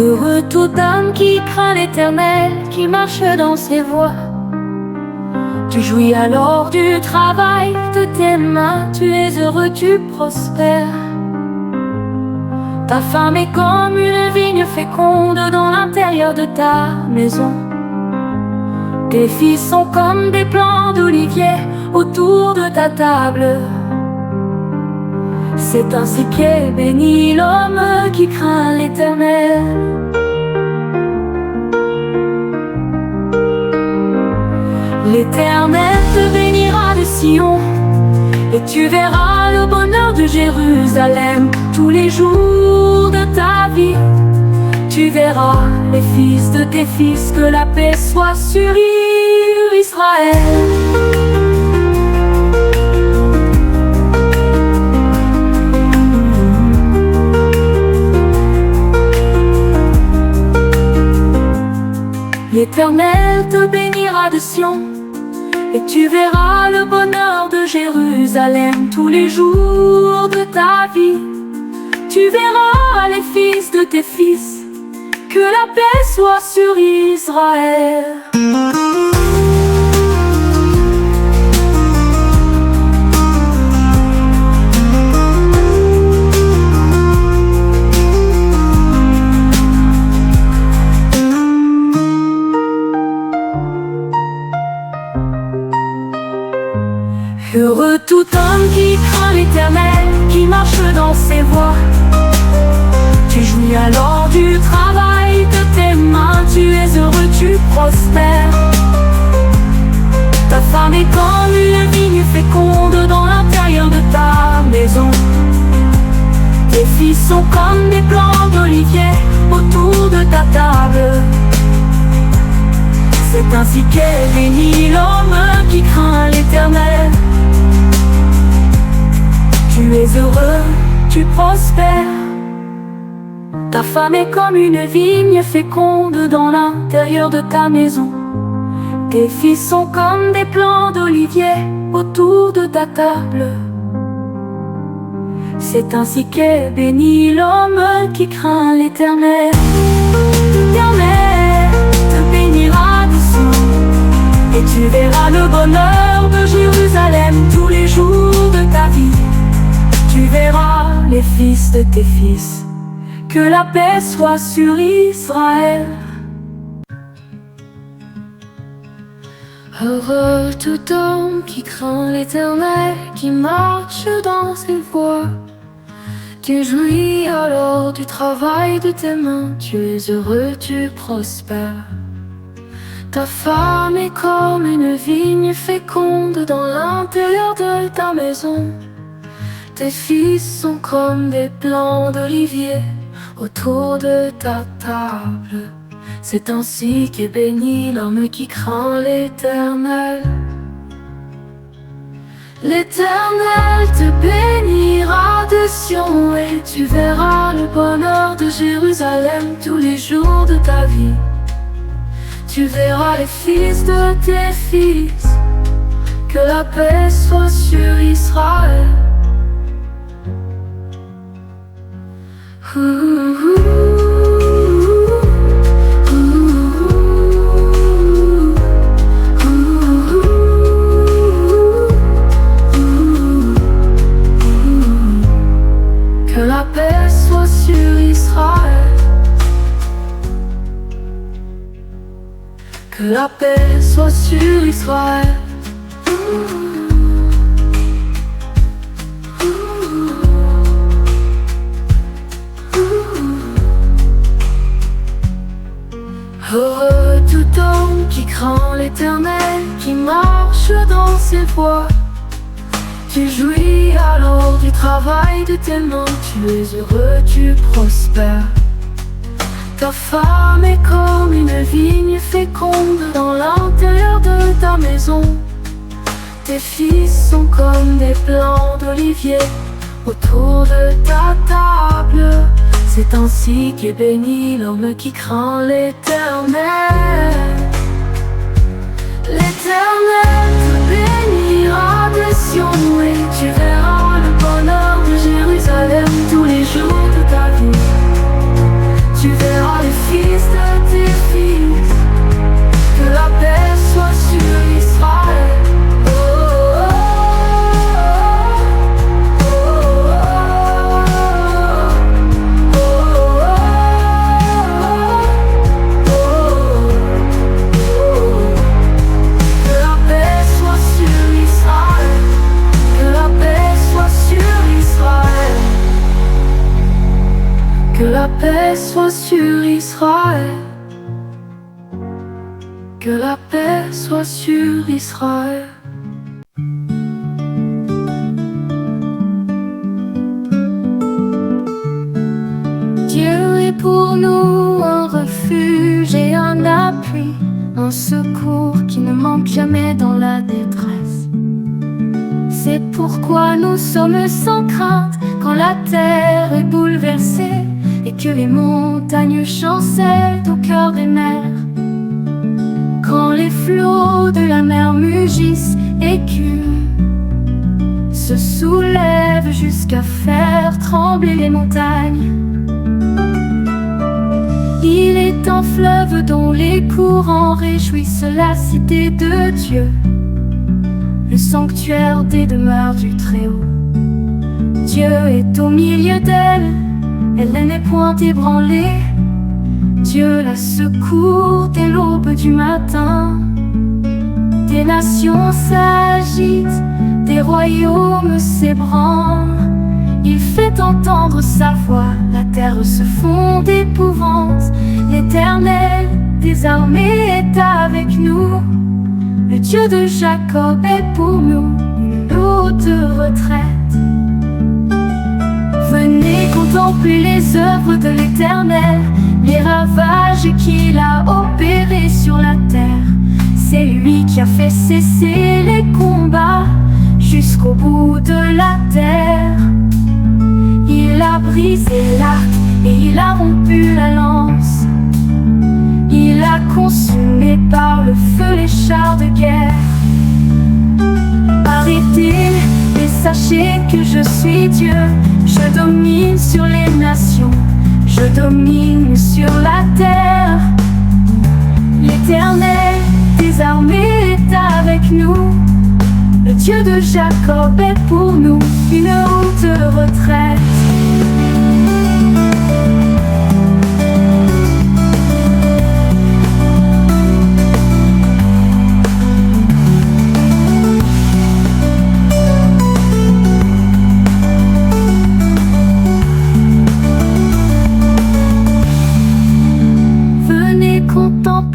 Heureux tout homme qui craint l'Éternel, qui marche dans ses voies. Tu jouis alors du travail de tes mains, tu es heureux, tu prospères. Ta femme est comme une vigne féconde dans l'intérieur de ta maison. Tes fils sont comme des plants d'olivier autour de ta table. C'est ainsi qu'est béni l'homme qui craint l'Éternel. L'Éternel te bénira de Sion, et tu verras le bonheur de Jérusalem tous les jours de ta vie. Tu verras les fils de tes fils, que la paix soit sur Israël. L'Éternel te bénira de Sion, et tu verras le bonheur de Jérusalem tous les jours de ta vie. Tu verras les fils de tes fils, que la paix soit sur Israël. Heureux tout homme qui craint l'Éternel, qui marche dans ses voies. Tu jouis alors du travail de tes mains, tu es heureux, tu prospères. Ta femme est comme une vigne féconde dans l'intérieur de ta maison. Tes fils sont comme des plants d'olivier autour de ta table. C'est ainsi qu'est béni l'homme qui craint l'Éternel. Tu es heureux, tu prospères. Ta femme est comme une vigne féconde dans l'intérieur de ta maison. Tes fils sont comme des plants d'olivier autour de ta table. C'est ainsi qu'est béni l'homme qui craint l'Éternel. L'Éternel te bénira de Sion, et tu verras le bonheur de Jérusalem tous les jours de ta vie. Tu verras les fils de tes fils, que la paix soit sur Israël. Heureux tout homme qui craint l'Éternel, qui marche dans ses voies. Tu jouis alors du travail de tes mains, tu es heureux, tu prospères. Ta femme est comme une vigne féconde dans l'intérieur de ta maison. Tes fils sont comme des plants d'olivier autour de ta table. C'est ainsi qu'est béni l'homme qui craint l'Éternel. L'Éternel te bénira de Sion, et tu verras le bonheur de Jérusalem tous les jours de ta vie. Tu verras les fils de tes fils, que la paix soit sur Israël. Que la paix soit sur Israël. Que la paix soit sur Israël. Heureux tout homme qui craint l'Éternel, qui marche dans ses voies. Tu jouis alors du travail de tes mains, tu es heureux, tu prospères. Ta femme est comme une vigne féconde dans l'intérieur de ta maison. Tes fils sont comme des plants d'olivier autour de ta table. C'est ainsi qu'est béni l'homme qui craint l'Éternel. L'Éternel te bénira de Sion, et tu verras le bonheur de Jérusalem tous les jours de ta vie. Tu verras les la paix soit sur Israël. Que la paix soit sur Israël. Dieu est pour nous un refuge et un appui, un secours qui ne manque jamais dans la détresse. C'est pourquoi nous sommes sans crainte quand la terre est bouleversée et que les montagnes chancellent au cœur des mers. Quand les flots de la mer mugissent, écument, se soulèvent jusqu'à faire trembler les montagnes. Il est un fleuve dont les courants réjouissent la cité de Dieu, le sanctuaire des demeures du Très-Haut. Dieu est au milieu d'elle, elle n'est point ébranlée. Dieu la secourt dès l'aube du matin. Des nations s'agitent, des royaumes s'ébranlent. Il fait entendre sa voix, la terre se fond d'épouvante. L'Éternel des armées est avec nous. Le Dieu de Jacob est pour nous une haute retraite. Venez contempler les œuvres de l'Éternel, les ravages qu'il a opérés sur la terre. C'est lui qui a fait cesser les combats jusqu'au bout de la terre. Il a brisé l'arc et il a rompu la lance. Il a consumé par le feu les chars de guerre. Arrêtez et sachez que je suis Dieu. Je domine sur les nations, je domine sur la terre. L'Éternel des armées est avec nous. Le Dieu de Jacob est pour nous une haute retraite.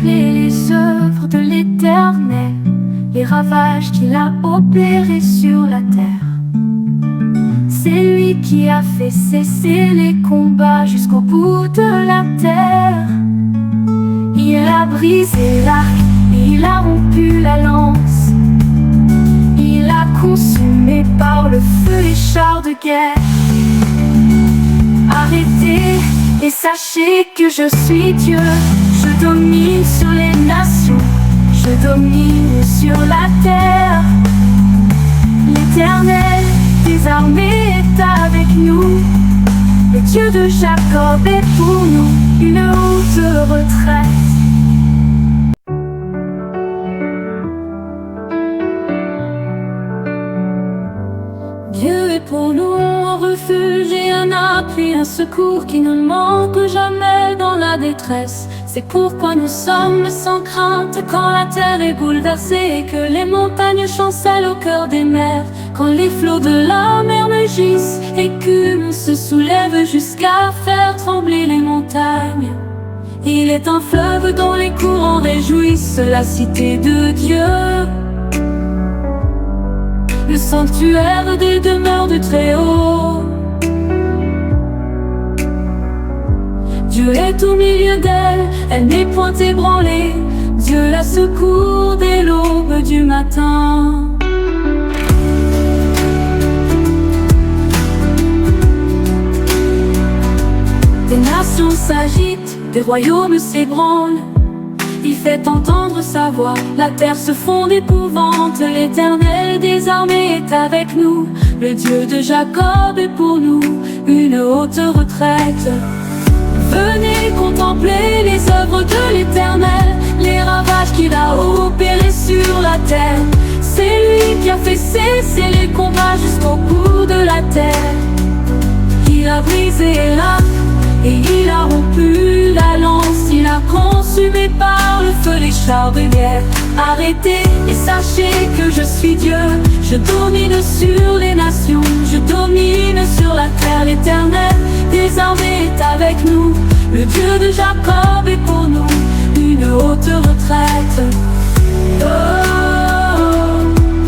Les œuvres de l'Éternel, les ravages qu'il a opérés sur la terre. C'est lui qui a fait cesser les combats jusqu'au bout de la terre. Il a brisé l'arc et il a rompu la lance. Il a consumé par le feu les chars de guerre. Arrêtez et sachez que je suis Dieu. Je domine sur les nations, je domine sur la terre. L'Éternel des armées est avec nous. Le Dieu de Jacob est pour nous une haute retraite. Dieu est pour nous un refuge et un appui, un secours qui ne manque jamais dans la détresse. C'est pourquoi nous sommes sans crainte quand la terre est bouleversée et que les montagnes chancellent au cœur des mers. Quand les flots de la mer mugissent, écument, se soulèvent jusqu'à faire trembler les montagnes. Il est un fleuve dont les courants réjouissent la cité de Dieu, le sanctuaire des demeures du Très-Haut. Dieu est au milieu d'elle, elle n'est point ébranlée. Dieu la secourt dès l'aube du matin. Des nations s'agitent, des royaumes s'ébranlent. Il fait entendre sa voix, la terre se fond d'épouvante. L'Éternel des armées est avec nous. Le Dieu de Jacob est pour nous une haute retraite. Venez contempler les œuvres de l'Éternel, les ravages qu'il a opérés sur la terre. C'est lui qui a fait cesser les combats jusqu'au bout de la terre. Il a brisé l'arc et il a rompu la lance. Il a consumé par le feu les chars de guerre. Arrêtez et sachez que je suis Dieu. Je domine sur les nations, je domine sur la terre. L'Éternel des armées est avec avec nous. Le Dieu de Jacob est pour nous une haute retraite. Oh,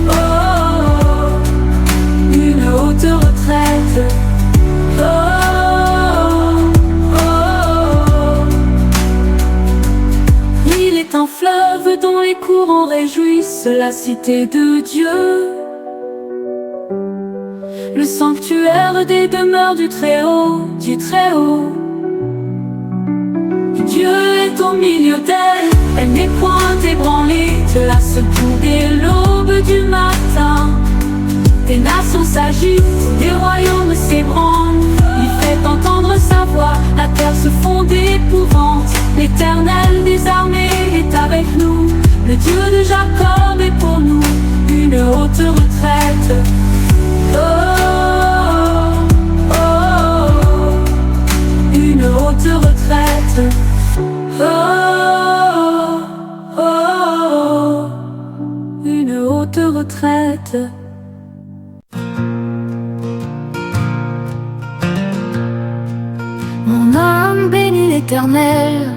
oh, oh, une haute retraite. Oh, oh, oh. Il est un fleuve dont les courants réjouissent la cité de Dieu, le sanctuaire des demeures du Très-Haut, du Très-Haut. Dieu est au milieu d'elle, elle n'est point ébranlée de la secours dès l'aube du matin. Des nations s'agitent, des royaumes s'ébranlent. Il fait entendre sa voix, la terre se fond d'épouvante. L'Éternel des armées est avec nous. Le Dieu de Jacob est pour nous une haute retraite. Oh, oh, oh, une haute retraite. Oh, oh, oh, une haute retraite. Mon âme bénit l'Éternel,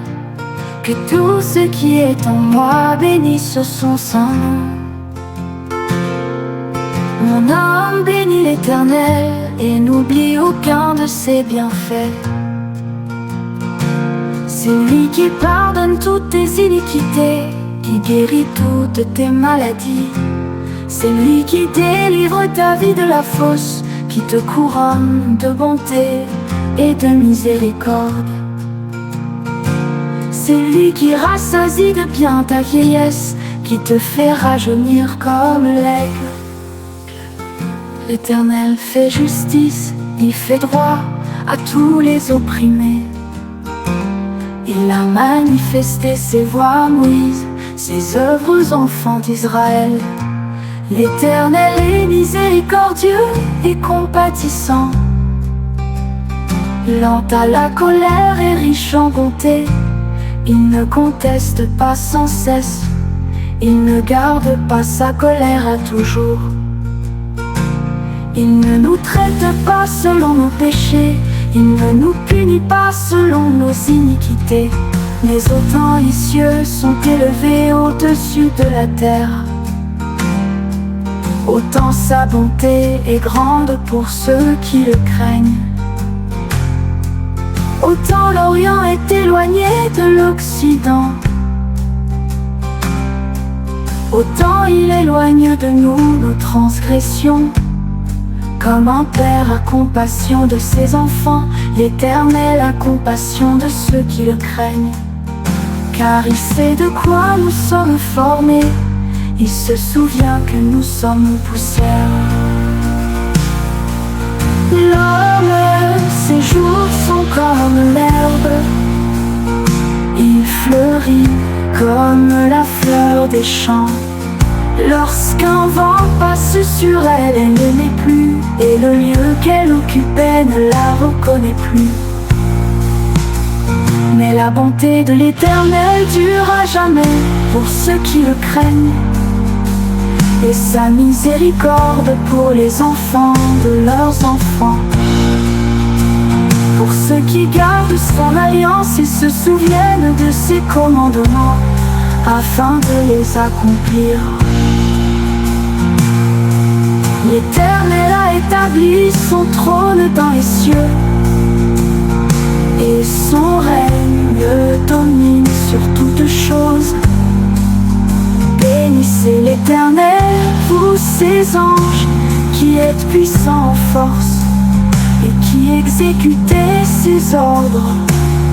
que tout ce qui est en moi bénisse son saint nom. Mon âme bénit l'Éternel et n'oublie aucun de ses bienfaits. C'est lui qui pardonne toutes tes iniquités, qui guérit toutes tes maladies. C'est lui qui délivre ta vie de la fosse, qui te couronne de bonté et de miséricorde. C'est lui qui rassasie de bien ta vieillesse, qui te fait rajeunir comme l'aigle. L'Éternel fait justice, il fait droit à tous les opprimés. Il a manifesté ses voies à Moïse, ses œuvres aux enfants d'Israël. L'Éternel est miséricordieux et compatissant, lent à la colère et riche en bonté. Il ne conteste pas sans cesse, il ne garde pas sa colère à toujours. Il ne nous traite pas selon nos péchés, il ne nous punit pas selon nos iniquités. Mais autant les cieux sont élevés au-dessus de la terre, autant sa bonté est grande pour ceux qui le craignent. Autant l'Orient est éloigné de l'Occident, autant il éloigne de nous nos transgressions. Comme un père a compassion de ses enfants, l'Éternel a compassion de ceux qui le craignent. Car il sait de quoi nous sommes formés, il se souvient que nous sommes poussière. L'homme, ses jours sont comme l'herbe, il fleurit comme la fleur des champs. Lorsqu'un vent passe sur elle, elle ne l'est plus, et le lieu qu'elle occupait ne la reconnaît plus. Mais la bonté de l'Éternel dure à jamais pour ceux qui le craignent, et sa miséricorde pour les enfants de leurs enfants. Pour ceux qui gardent son alliance et se souviennent de ses commandements, afin de les accomplir. L'Éternel a établi son trône dans les cieux, et son règne domine sur toutes choses. Bénissez l'Éternel, vous ses anges, qui êtes puissants en force, et qui exécutez ses ordres,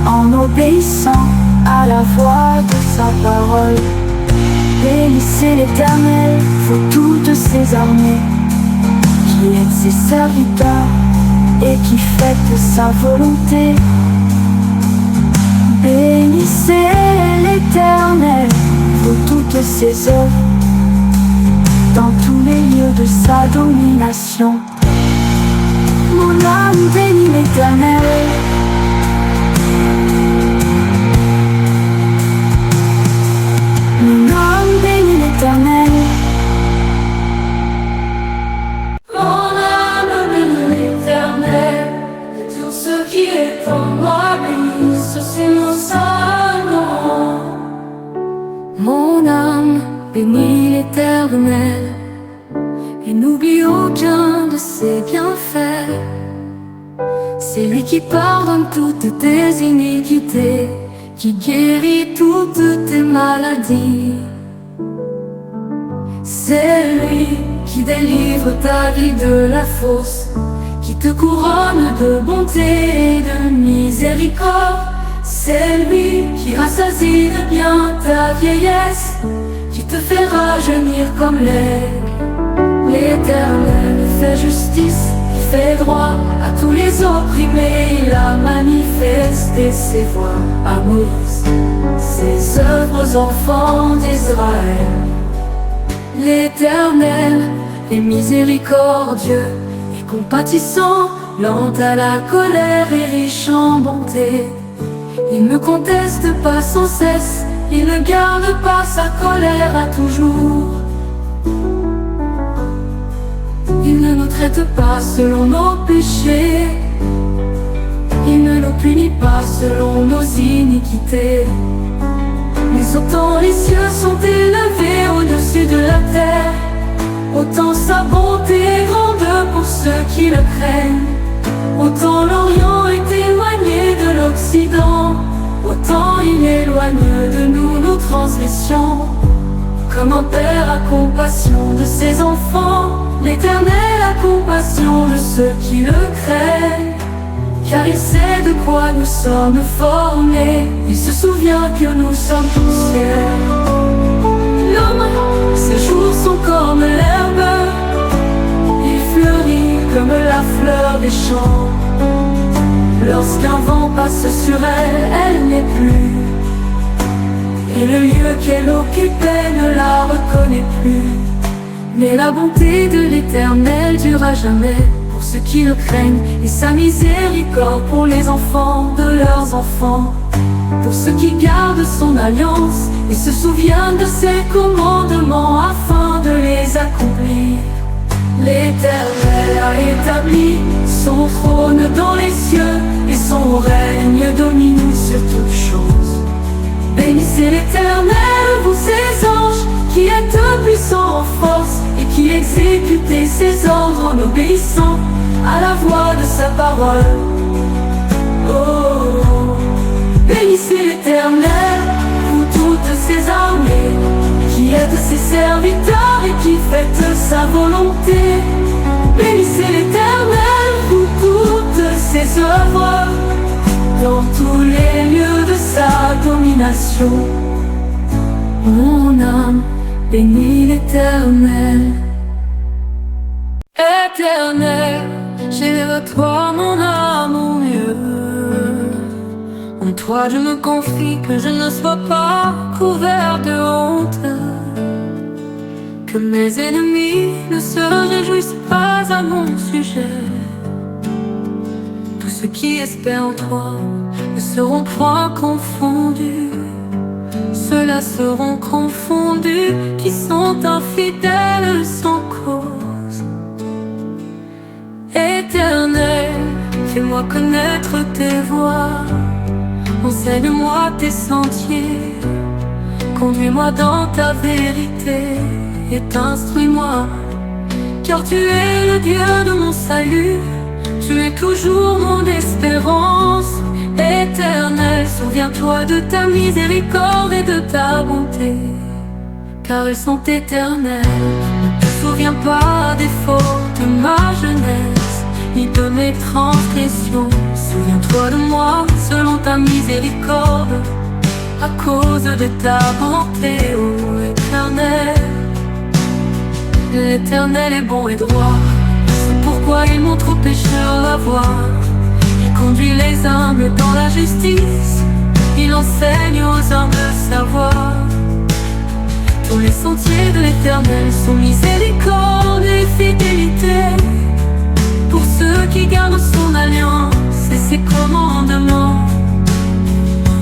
en obéissant à la voix de sa parole. Bénissez l'Éternel, vous toutes ses armées, qui êtes ses serviteurs et qui faites sa volonté. Bénissez l'Éternel, vous toutes ses œuvres, dans tous les lieux de sa domination. Mon âme bénit l'Éternel. Mon âme bénit l'Éternel. Mon âme bénit l'Éternel. Tout ce qui est en moi bénis l'Éternel, et n'oublie aucun de ses bienfaits. C'est lui qui pardonne toutes tes iniquités, qui guérit toutes tes maladies. C'est lui qui délivre ta vie de la fosse, qui te couronne de bonté et de miséricorde. C'est lui qui rassasie de bien ta vieillesse, qui te fait rajeunir comme l'aigle. L'Éternel fait justice, il fait droit à tous les opprimés. Il a manifesté ses voies à Moïse, ses œuvres aux enfants d'Israël. L'Éternel est miséricordieux et compatissant, lent à la colère et riche en bonté. Il ne conteste pas sans cesse, il ne garde pas sa colère à toujours. Il ne nous traite pas selon nos péchés, il ne nous punit pas selon nos iniquités. Mais autant les cieux sont élevés au-dessus de la terre, autant sa bonté est grande pour ceux qui le craignent. Autant l'Orient est éloigné de l'Occident, autant il éloigne de nous nos transgressions. Comme un père a compassion de ses enfants, l'Éternel a compassion de ceux qui le craignent. Car il sait de quoi nous sommes formés, il se souvient que nous sommes poussière. L'homme, ses jours sont comme l'herbe, il fleurit comme la fleur des champs. Lorsqu'un vent passe sur elle, elle n'est plus, et le lieu qu'elle occupait ne la reconnaît plus. Mais la bonté de l'Éternel durera jamais pour ceux qui le craignent, et sa miséricorde pour les enfants de leurs enfants. Pour ceux qui gardent son alliance et se souviennent de ses commandements afin de les accomplir. L'Éternel a établi son trône dans les cieux, et son règne domine sur toutes choses. Bénissez l'Éternel, vous ses anges, qui êtes puissants en force, et qui exécutez ses ordres en obéissant à la voix de sa parole. Oh, bénissez l'Éternel, vous toutes ses armées, qui êtes ses serviteurs et qui faites sa volonté. Bénissez l'Éternel, vous toutes ses œuvres, dans tous les lieux de sa domination. Mon âme bénis l'Éternel. Éternel, j'élève toi mon âme au mieux. En toi je me confie, que je ne sois pas couvert de honte, que mes ennemis ne se réjouissent pas à mon sujet. Tous ceux qui espèrent en toi ne seront point confondus. Ceux-là seront confondus qui sont infidèles sans cause. Éternel, fais-moi connaître tes voies, enseigne-moi tes sentiers, conduis-moi dans ta vérité et instruis-moi. Car tu es le Dieu de mon salut, tu es toujours mon espérance. Éternel, souviens-toi de ta miséricorde et de ta bonté, car elles sont éternelles. Ne te souviens pas des fautes de ma jeunesse, ni de mes transgressions. Souviens-toi de moi selon ta miséricorde, à cause de ta bonté, ô Éternel. L'Éternel est bon et droit, c'est pourquoi il montre aux pécheurs la voie. Il conduit les humbles dans la justice, il enseigne aux humbles sa voie. Tous les sentiers de l'Éternel sont miséricorde et fidélité, pour ceux qui gardent son alliance et ses commandements.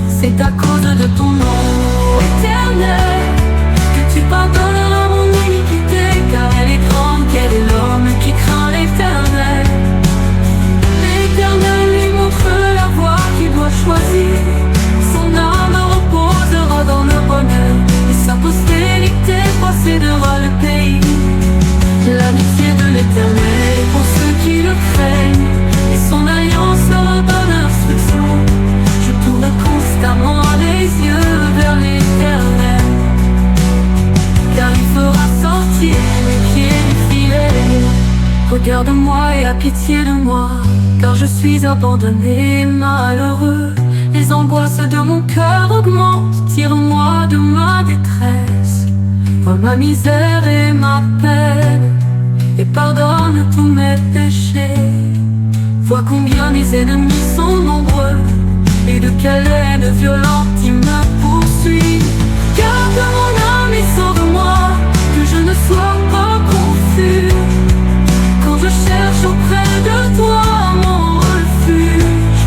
C'est à cause de ton nom, Éternel, que tu pardonneras mon iniquité, car elle est grande, quel est l'homme qui craint l'Éternel. L'Éternel lui montre la voie qu'il doit choisir, son âme reposera dans le bonheur, et sa postérité pitié de moi, car je suis abandonné et malheureux. Les angoisses de mon cœur augmentent, tire-moi de ma détresse. Vois ma misère et ma peine, et pardonne tous mes péchés. Vois combien mes ennemis sont nombreux, et de quelle haine violente ils me poursuivent. Garde mon âme et sauve-moi, que je ne sois pas confus, quand je cherche auprès de toi mon refuge.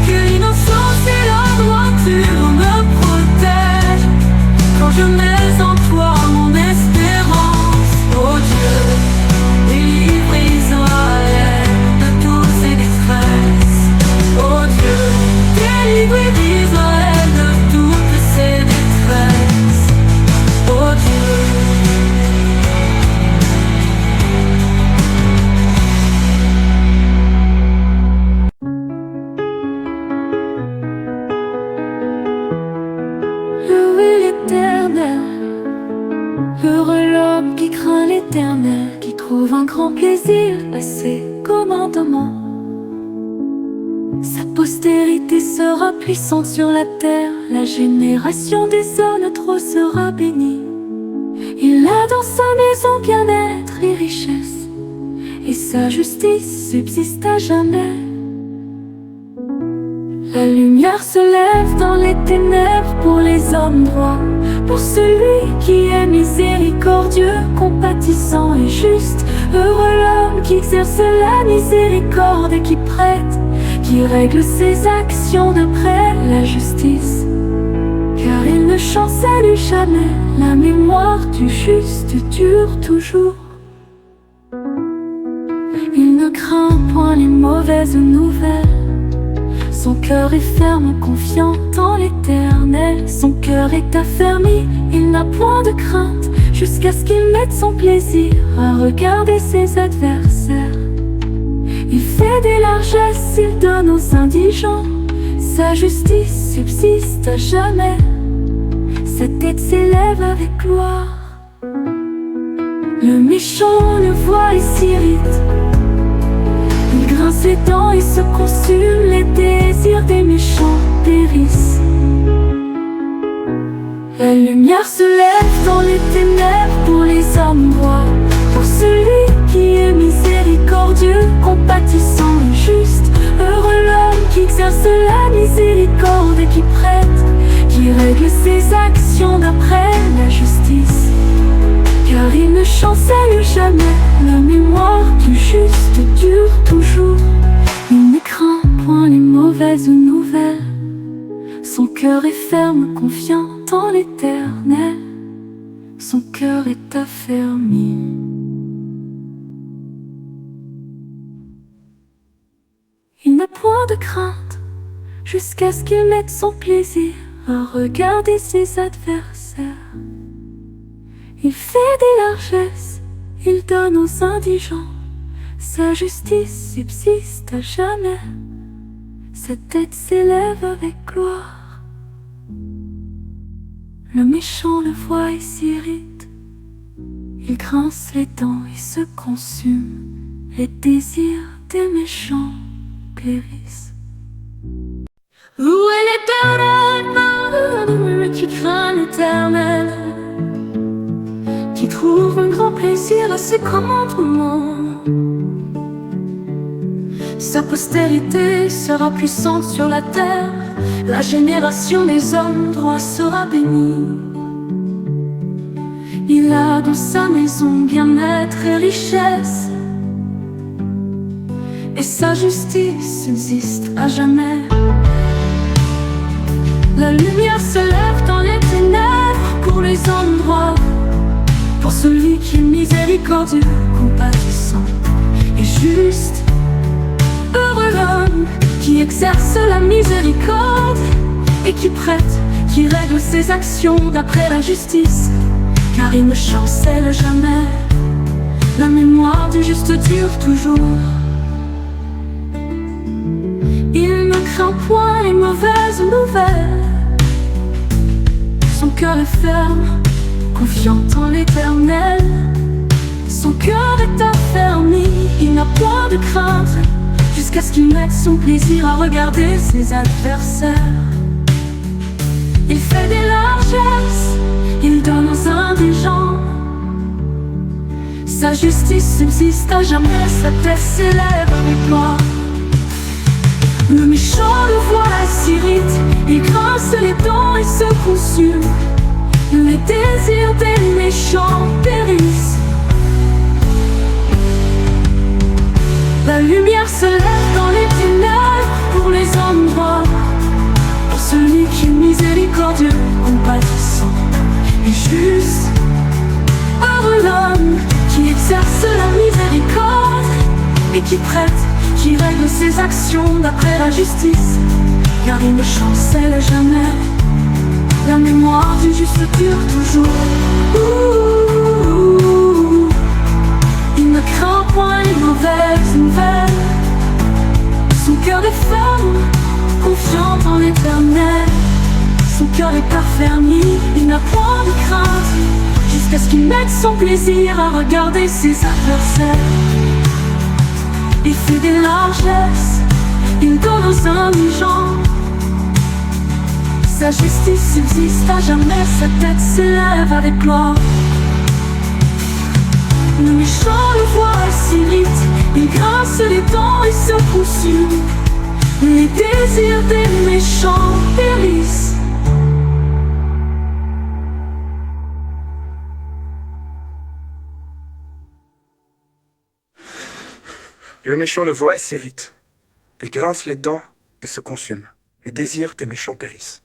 Que l'innocence et la droiture me protègent, quand je mets en toi mon espérance. Oh Dieu, délivre Israël de toutes ses détresses. Oh Dieu, délivre Israël de toutes ses détresses. Oh Dieu. Louez l'Éternel, heureux l'homme qui craint l'Éternel, qui trouve un grand plaisir à ses commandements. Sa postérité sera puissante sur la terre, la génération des honnêtes sera bénie. Il a dans sa maison bien-être et richesse, et sa justice subsiste à jamais. La lumière se lève dans les ténèbres pour les hommes droits, pour celui qui est miséricordieux, compatissant et juste. Heureux l'homme qui exerce la miséricorde et qui prête, qui règle ses actions d'après la justice. Car il ne chancelle jamais, la mémoire du juste dure toujours. Il ne craint point les mauvaises nouvelles, son cœur est ferme, confiant en l'Éternel. Son cœur est affermi, il n'a point de crainte, jusqu'à ce qu'il mette son plaisir à regarder ses adversaires. Il fait des largesses, il donne aux indigents, sa justice subsiste à jamais. Sa tête s'élève avec gloire. Le méchant le voit et s'irrite, il grince les dents et se consume, les désirs des méchants périssent. La lumière se lève dans les ténèbres pour les hommes droits, pour celui qui est miséricordieux, compatissant et juste. Heureux l'homme qui exerce la miséricorde et qui prête, qui règle ses actions d'après la justice. Car il ne chancelle jamais, la mémoire du juste dure toujours. Il ne craint point les mauvaises nouvelles, son cœur est ferme, confiant en l'Éternel. Son cœur est affermi. Il n'a point de crainte, jusqu'à ce qu'il mette son plaisir à regarder ses adversaires. Il fait des largesses, il donne aux indigents, sa justice subsiste à jamais. Sa tête s'élève avec gloire. Le méchant le voit et s'irrite, il grince les dents et se consume, les désirs des méchants périssent. Louez l'Éternel, qui craint l'Éternel, qui trouve un grand plaisir à ses commandements. Sa postérité sera puissante sur la terre, la génération des hommes droits sera bénie. Il a dans sa maison bien-être et richesse, et sa justice subsiste à jamais. La lumière se lève dans les ténèbres pour les hommes droits, pour celui qui est miséricordieux, compatissant et juste. Heureux l'homme qui exerce la miséricorde et qui prête, qui règle ses actions d'après la justice. Car il ne chancelle jamais, la mémoire du juste dure toujours. Il ne craint point les mauvaises nouvelles, son cœur est ferme, confiant en l'Éternel. Son cœur est affermi, il n'a point de crainte, jusqu'à ce qu'il mette son plaisir à regarder ses adversaires. Il fait des largesses, il donne aux indigents. Sa justice subsiste à jamais, sa tête s'élève avec gloire. Le méchant le voit et s'irrite, il grince les dents et se consume. Les désirs des méchants périssent. La lumière se lève dans les ténèbres pour les hommes droits, pour celui qui est miséricordieux, compatissant et juste. Heureux l'homme qui exerce la miséricorde et qui prête, qui règle ses actions d'après la justice, car il ne chancelle jamais. La mémoire du juste dure toujours. Il ne craint point une mauvaise nouvelle. Son cœur est ferme, confiant en l'Éternel. Son cœur est affermi, il n'a point de crainte, jusqu'à ce qu'il mette son plaisir à regarder ses adversaires. Il fait des largesses, il donne aux indigents. Sa justice subsiste à jamais, sa tête s'élève avec gloire. Le méchant le voit et s'irrite, il grince les dents et se consume. Les désirs des méchants périssent. Le méchant le voit et s'irrite. Il grince les dents et se consume. Les désirs des méchants périssent.